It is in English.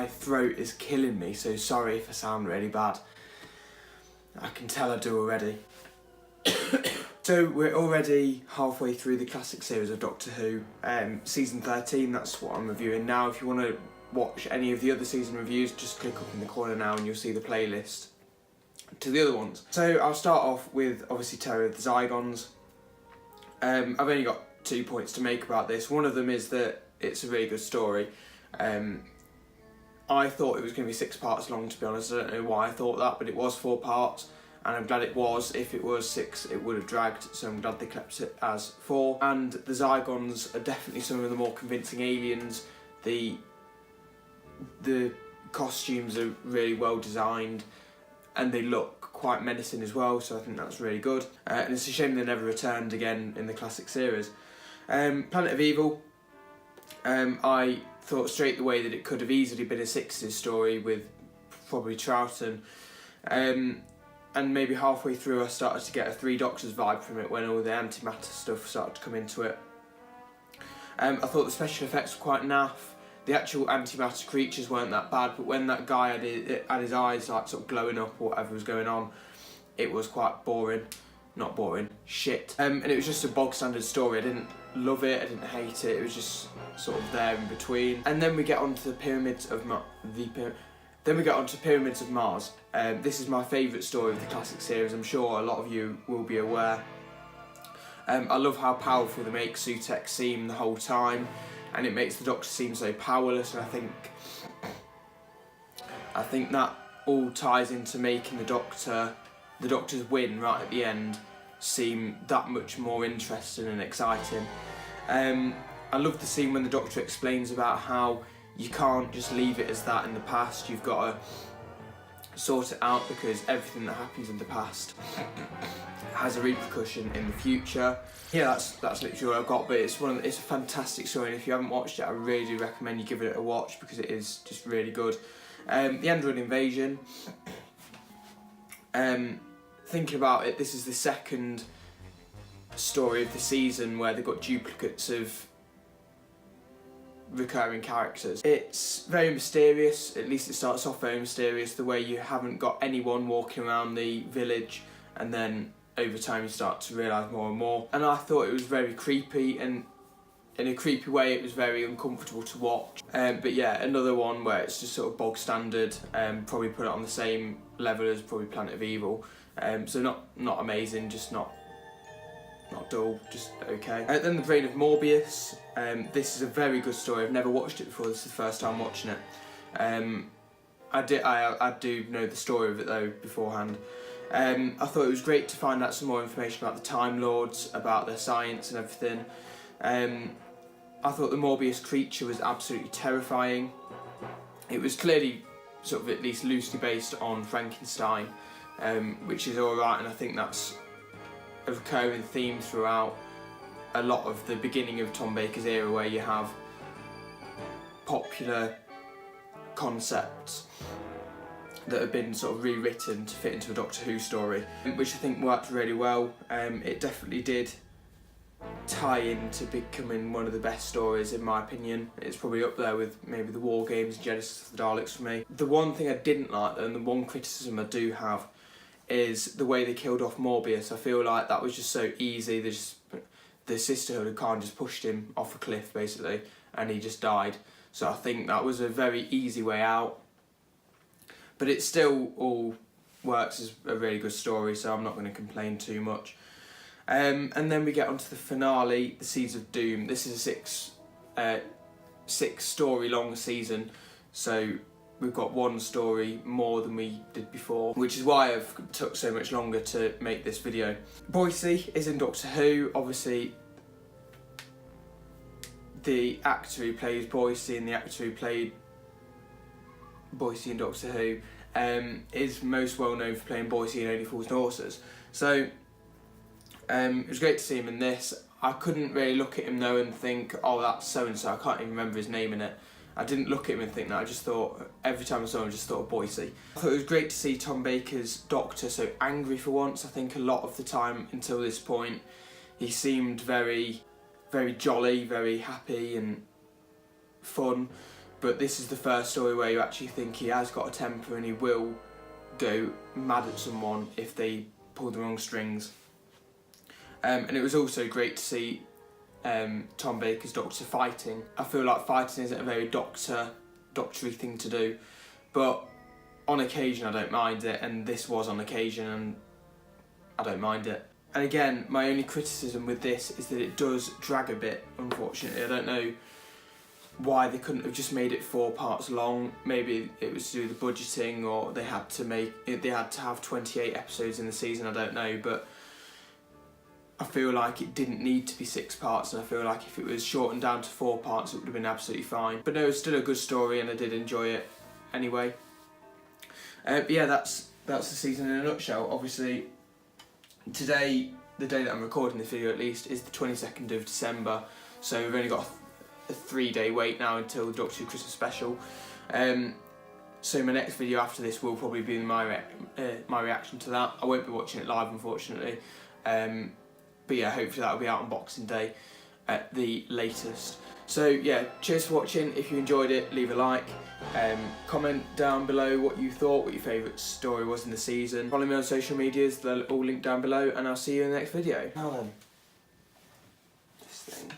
My throat is killing me, so sorry if I sound really bad. I can tell I do already. So we're already halfway through the classic series of Doctor Who, season 13, that's what I'm reviewing now. If you want to watch any of the other season reviews, just click up in the corner now and you'll see the playlist to the other ones. So I'll start off with obviously Terror of the Zygons. I've only got 2 points to make about this. One of them is that it's a really good story. I thought it was going to be 6 parts long, to be honest. I don't know why I thought that, but it was 4 parts. And I'm glad it was. If it was 6, it would have dragged, so I'm glad they kept it as 4. And the Zygons are definitely some of the more convincing aliens. The costumes are really well designed, and they look quite menacing as well, so I think that's really good. And it's a shame they never returned again in the classic series. Planet of Evil, I thought straight away that it could have easily been a 60s story with probably Troughton. And maybe halfway through I started to get a Three Doctors vibe from it when all the antimatter stuff started to come into it. I thought the special effects were quite naff. The actual antimatter creatures weren't that bad, but when that guy had his eyes like sort of glowing up or whatever was going on, it was quite boring. Not boring, shit. And it was just a bog standard story. I didn't love it, I didn't hate it, it was just sort of there in between. And then we get onto the Pyramids of Mars. This is my favourite story of the classic series. I'm sure a lot of you will be aware. I love how powerful they make Sutekh seem the whole time, and it makes the Doctor seem so powerless, and I think that all ties into making the Doctor's win right at the end seem that much more interesting and exciting. I love the scene when the Doctor explains about how you can't just leave it as that in the past, you've got to sort it out because everything that happens in the past has a repercussion in the future. Yeah, that's literally what I've got, but it's a fantastic story, and if you haven't watched it, I really do recommend you give it a watch because it is just really good. The Android Invasion, thinking about it, this is the second story of the season where they've got duplicates of recurring characters. It's very mysterious, at least it starts off very mysterious, the way you haven't got anyone walking around the village, and then over time you start to realise more and more. And I thought it was very creepy, and in a creepy way it was very uncomfortable to watch. But yeah, another one where it's just sort of bog standard, probably put it on the same level as probably Planet of Evil. So not amazing, just not dull, just okay. Then The Brain of Morbius. This is a very good story. I've never watched it before, this is the first time watching it. I do know the story of it though beforehand. I thought it was great to find out some more information about the Time Lords, about their science and everything. I thought the Morbius creature was absolutely terrifying. It was clearly sort of at least loosely based on Frankenstein, which is alright, and I think that's a recurring theme throughout a lot of the beginning of Tom Baker's era, where you have popular concepts that have been sort of rewritten to fit into a Doctor Who story, which I think worked really well. It definitely did tie into becoming one of the best stories in my opinion. It's probably up there with maybe the War Games, Genesis of the Daleks for me. The one thing I didn't like though, and the one criticism I do have, is the way they killed off Morbius. I feel like that was just so easy. The Sisterhood had kind of just pushed him off a cliff basically, and he just died. So I think that was a very easy way out. But it still all works as a really good story, so I'm not going to complain too much. And then we get onto the finale, The Seeds of Doom. This is a six story long season, so we've got one story more than we did before, which is why I've took so much longer to make this video. Boycie is in Doctor Who. Obviously, the actor who plays Boycie and the actor who played Boycie in Doctor Who is most well known for playing Boycie in Only Fools and Horses. So it was great to see him in this. I couldn't really look at him though and think, oh, that's so and so. I can't even remember his name in it. I didn't look at him and think that. I just thought, every time I saw him, I just thought of Boycie. I thought it was great to see Tom Baker's Doctor so angry for once. I think a lot of the time until this point, he seemed very, very jolly, very happy and fun. but this is the first story where you actually think he has got a temper and he will go mad at someone if they pull the wrong strings. And it was also great to see Tom Baker's Doctor fighting. I feel like fighting isn't a very doctory thing to do, but on occasion I don't mind it, and this was on occasion and I don't mind it. And again, my only criticism with this is that it does drag a bit, unfortunately. I don't know why they couldn't have just made it 4 parts long. Maybe it was to do with the budgeting, or they had to have 28 episodes in the season, I don't know, but I feel like it didn't need to be 6 parts, and I feel like if it was shortened down to 4 parts it would have been absolutely fine. But no, it's still a good story and I did enjoy it anyway. But yeah, that's the season in a nutshell. Obviously, today, the day that I'm recording this video at least, is the 22nd of December, so we've only got a 3-day wait now until the Doctor Who Christmas special. So my next video after this will probably be my reaction to that. I won't be watching it live, unfortunately. But yeah, hopefully that'll be out on Boxing Day at the latest. So yeah, cheers for watching. If you enjoyed it, leave a like. Comment down below what you thought, what your favourite story was in the season. Follow me on social medias, they're all linked down below, and I'll see you in the next video. Now then, this thing.